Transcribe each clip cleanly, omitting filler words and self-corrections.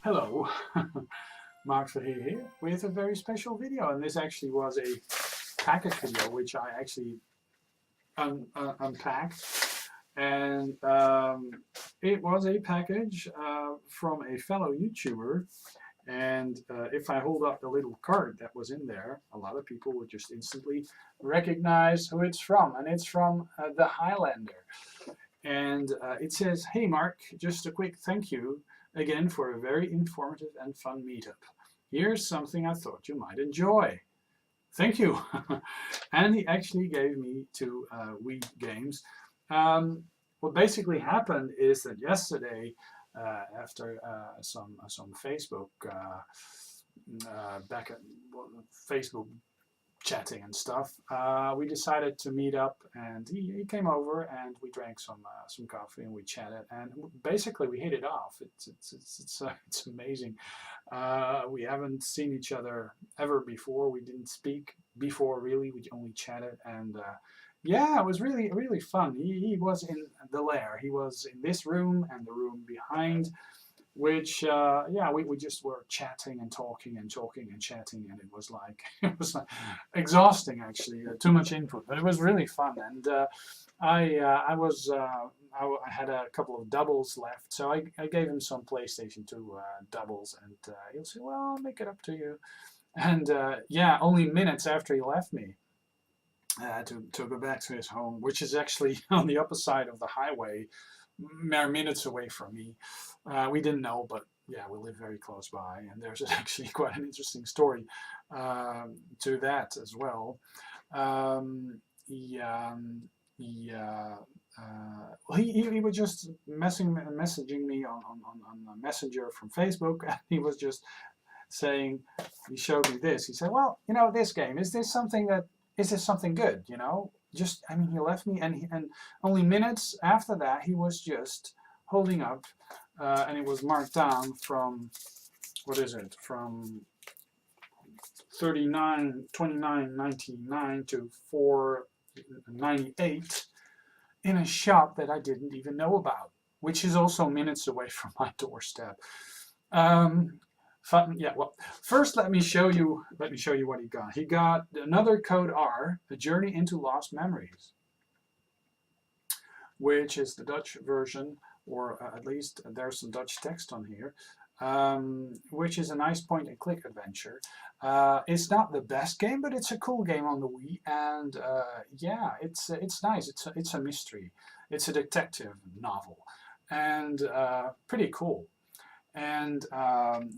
Hello, Mark Verheer here with a very special video, and this actually was a package video which I actually unpacked, and it was a package from a fellow YouTuber. And if I hold up the little card that was in there, a lot of people would just instantly recognize who it's from, and it's from the Highlander. And it says, "Hey Mark, just a quick thank you again for a very informative and fun meetup. Here's something I thought you might enjoy." Thank you. And he actually gave me two Wii games. What basically happened is that yesterday, after some Facebook back at Facebook chatting and stuff, we decided to meet up, and he came over and we drank some coffee and we chatted, and basically we hit it off. It's amazing. We haven't seen each other ever before. We didn't speak before, really. We only chatted, and yeah, it was really fun. He was in the lair. He was in this room and the room behind, which yeah, we just were chatting and talking and talking and chatting, and it was like it was like exhausting, actually. Too much input, but it was really fun. And I had a couple of doubles left, so I gave him some PlayStation 2 doubles, and he'll say, "Well, I'll make it up to you." And yeah, only minutes after he left me to go back to his home, which is actually on the upper side of the highway, mere minutes away from me. We didn't know, but yeah, we live very close by, and there's actually quite an interesting story to that as well. He was just messaging me on Messenger from Facebook, and he was just saying, he showed me this. He said, "Well, you know, this game, is this something good, you know?" Just, I mean, he left me, and only minutes after that, he was just holding up, and it was marked down from, what is it, from 29.99 to 4.98 in a shop that I didn't even know about, which is also minutes away from my doorstep. Fun, yeah. Well, first let me show you what he got. He got another Code R, A Journey into Lost Memories, which is the Dutch version, or at least there's some Dutch text on here, which is a nice point-and-click adventure. It's not the best game, but it's a cool game on the Wii, and yeah, it's nice. It's a mystery. It's a detective novel, and pretty cool. And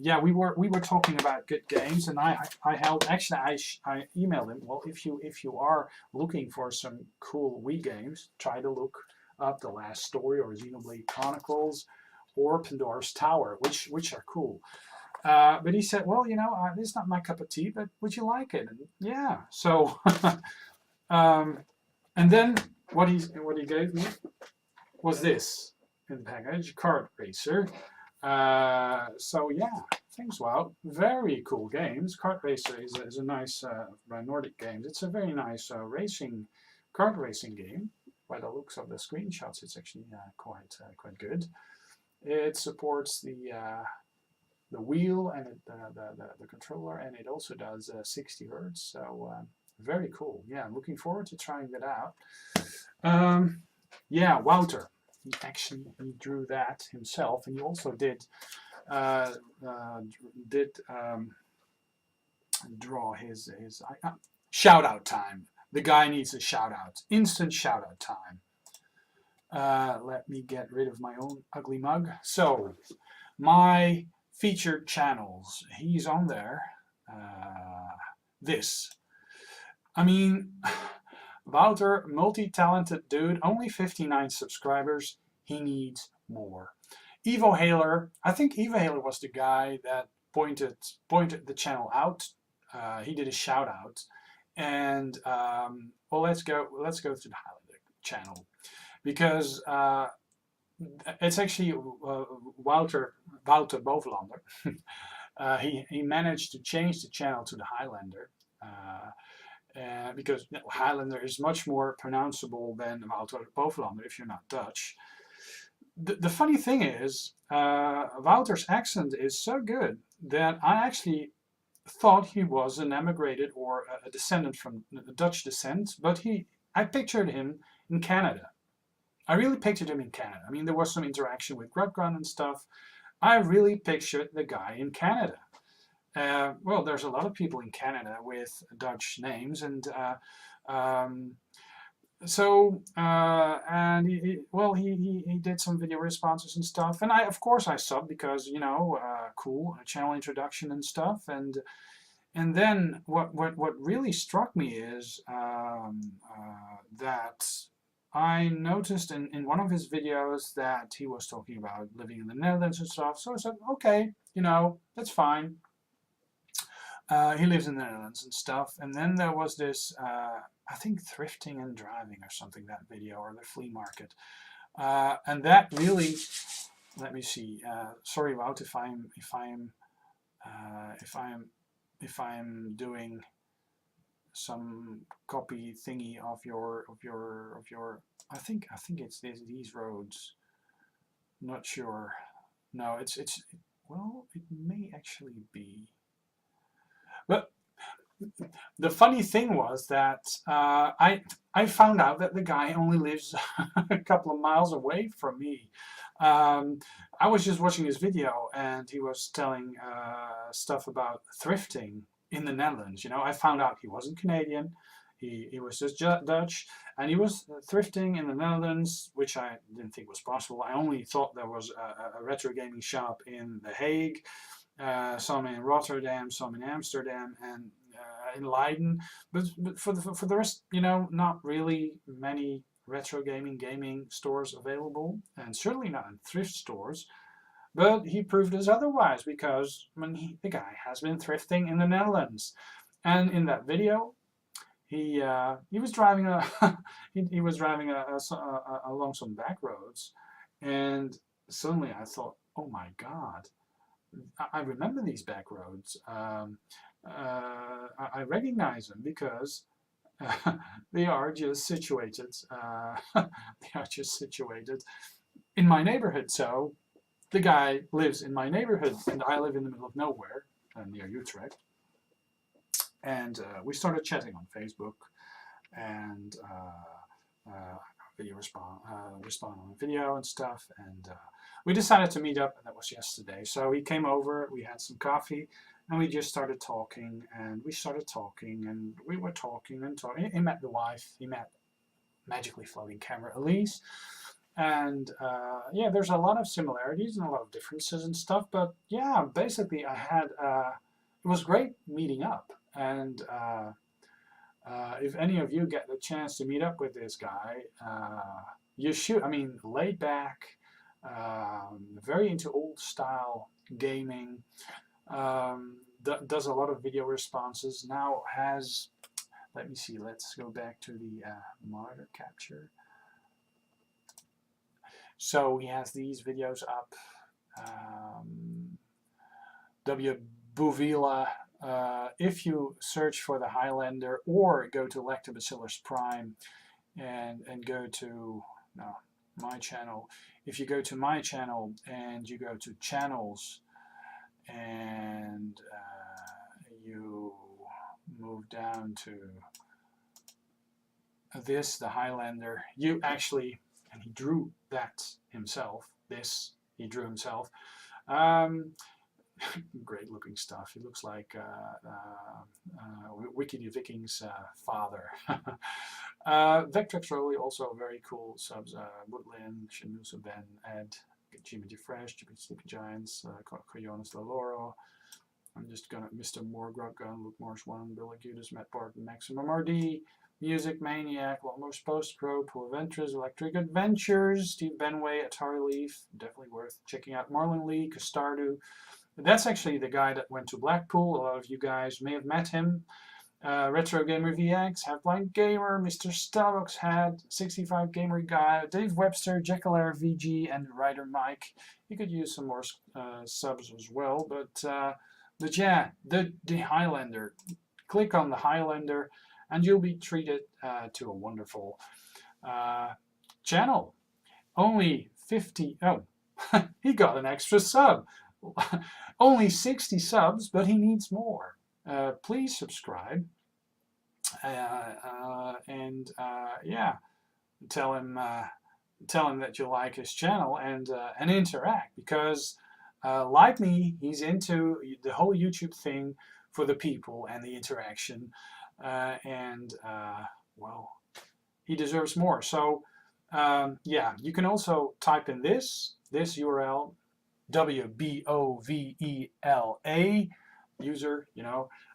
yeah, we were talking about good games, and I emailed him. Well, if you are looking for some cool Wii games, try to look up The Last Story or Xenoblade Chronicles or Pandora's Tower, which are cool. But he said, "Well, you know, this is not my cup of tea, but would you like it?" And yeah, so and then what he gave me was this in the package, Kart Racer. So yeah, thanks, Wow. Very cool games. Kart Racer is a nice, by Nordic Games, it's a very nice kart racing game. By the looks of the screenshots, it's actually quite good. It supports the wheel and the controller, and it also does 60 hertz. So very cool. Yeah, I'm looking forward to trying that out. Yeah, Wouter. He drew that himself, and he also did draw his shout out time. The guy needs a shout out, instant shout out time. Let me get rid of my own ugly mug. So, my featured channels. He's on there. This. I mean, Wouter, multi-talented dude, only 59 subscribers. He needs more. Evo Haler, I think Evo Haler was the guy that pointed the channel out. He did a shout out, and well, let's go to the Highlander channel, because it's actually Wouter Bovelander. He managed to change the channel to the Highlander. Because Highlander is much more pronounceable than Wouter Bovelander if you're not Dutch. the funny thing is, Wouter's accent is so good that I actually thought he was an emigrated or a descendant from a Dutch descent, but I pictured him in Canada. I really pictured him in Canada. I mean, there was some interaction with Grubgun and stuff. I really pictured the guy in Canada. Well, there's a lot of people in Canada with Dutch names, and um, so and he did some video responses and stuff, and of course I subbed because cool channel introduction and stuff, and then what really struck me is that I noticed in one of his videos that he was talking about living in the Netherlands and stuff. So I said, okay, that's fine. He lives in the Netherlands and stuff. And then there was this, I think, thrifting and driving or something, that video, or the flea market. And that really, let me see. Sorry, Wout, if I'm doing some copy thingy of your I think it's these roads. Not sure. No, well, it may actually be. But the funny thing was that I found out that the guy only lives a couple of miles away from me. I was just watching his video and he was telling stuff about thrifting in the Netherlands. I found out he wasn't Canadian. He was just Dutch, and he was thrifting in the Netherlands, which I didn't think was possible. I only thought there was a retro gaming shop in The Hague, some in Rotterdam, some in Amsterdam, and in Leiden. But for the rest, not really many retro gaming stores available, and certainly not in thrift stores. But he proved us otherwise, because the guy has been thrifting in the Netherlands, and in that video, he was driving he was driving along some back roads, and suddenly I thought, oh my God, I remember these back roads. I recognize them because they are just situated. They are just situated in my neighborhood. So the guy lives in my neighborhood, and I live in the middle of nowhere near Utrecht. And we started chatting on Facebook, and video respond on a video and stuff. And we decided to meet up, and that was yesterday. So he came over, we had some coffee, and we just started talking, and we were talking and talking. He met the wife, he met Magically Floating Camera Elise. And yeah, there's a lot of similarities and a lot of differences and stuff. But yeah, basically it was great meeting up. And if any of you get the chance to meet up with this guy, you should. I mean, laid back, very into old style gaming, does a lot of video responses. Now has, let me see, let's go back to the monitor capture. So he has these videos up. Wouter Bovelander. If you search for the Highlander or go to Lactobacillus Prime and go to my channel, if you go to my channel and you go to channels and you move down to this, the Highlander, you actually, and he drew that himself, he drew himself. Great looking stuff. He looks like Wiki Vikings' father. Vectrex Rowley, also very cool subs. Woodland, Shanusa Ben, Ed, Jimmy DeFresh, Jimmy Sleepy Giants, Coriolis Laloro. I'm just gonna Mr. Moore, Grubgun, Luke Morris 1, Bill Agudas, Matt Barton, Maximum RD, Music Maniac, Almost Post Pro, Pool Ventures, Electric Adventures, Steve Benway, Atari Leaf, definitely worth checking out. Marlon Lee, Castardu. That's actually the guy that went to Blackpool. A lot of you guys may have met him. Retro Gamer VX, Half-Blind Gamer, Mr. Starbucks Hat, 65 Gamer Guy, Dave Webster, Jekyll VG, and Ryder Mike. You could use some more subs as well, but yeah, the Highlander. Click on the Highlander, and you'll be treated to a wonderful channel. Only 50. Oh, he got an extra sub. Only 60 subs, but he needs more. Please subscribe. Yeah, tell him that you like his channel and interact, because like me, he's into the whole YouTube thing for the people and the interaction, well, he deserves more. So yeah, you can also type in this URL, WBOVELA user,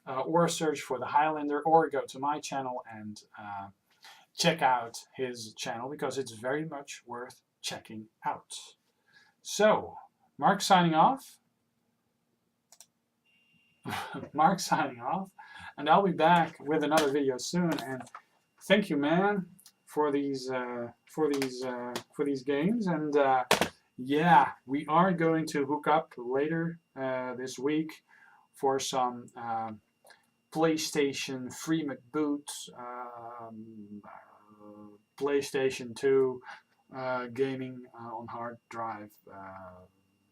or search for the Highlander, or go to my channel and check out his channel, because it's very much worth checking out. So, Mark signing off. Mark signing off, and I'll be back with another video soon. And thank you, man, for these games. And yeah, we are going to hook up later this week for some PlayStation free McBoot, PlayStation 2 gaming on hard drive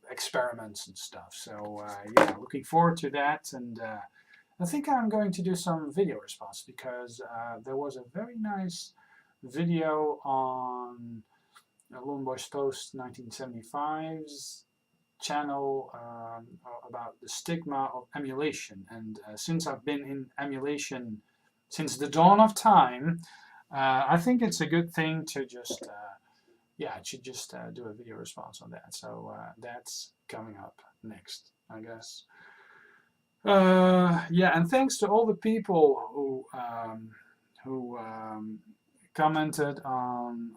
experiments and stuff. So yeah, looking forward to that. And I think I'm going to do some video response, because there was a very nice video on Lone Boys Post 1975's channel about the stigma of emulation. And since I've been in emulation since the dawn of time, I think it's a good thing to just yeah, I should just do a video response on that. So that's coming up next, I guess. Yeah, and thanks to all the people who commented on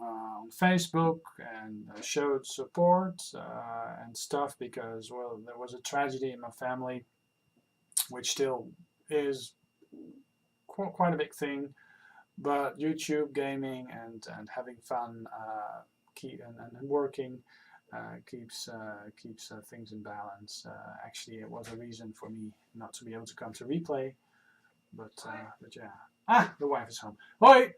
Facebook and showed support and stuff, because, well, there was a tragedy in my family, which still is quite a big thing. But YouTube, gaming, and having fun and working keeps things in balance. Actually, it was a reason for me not to be able to come to replay, but yeah. Ah, the wife is home. Hoi!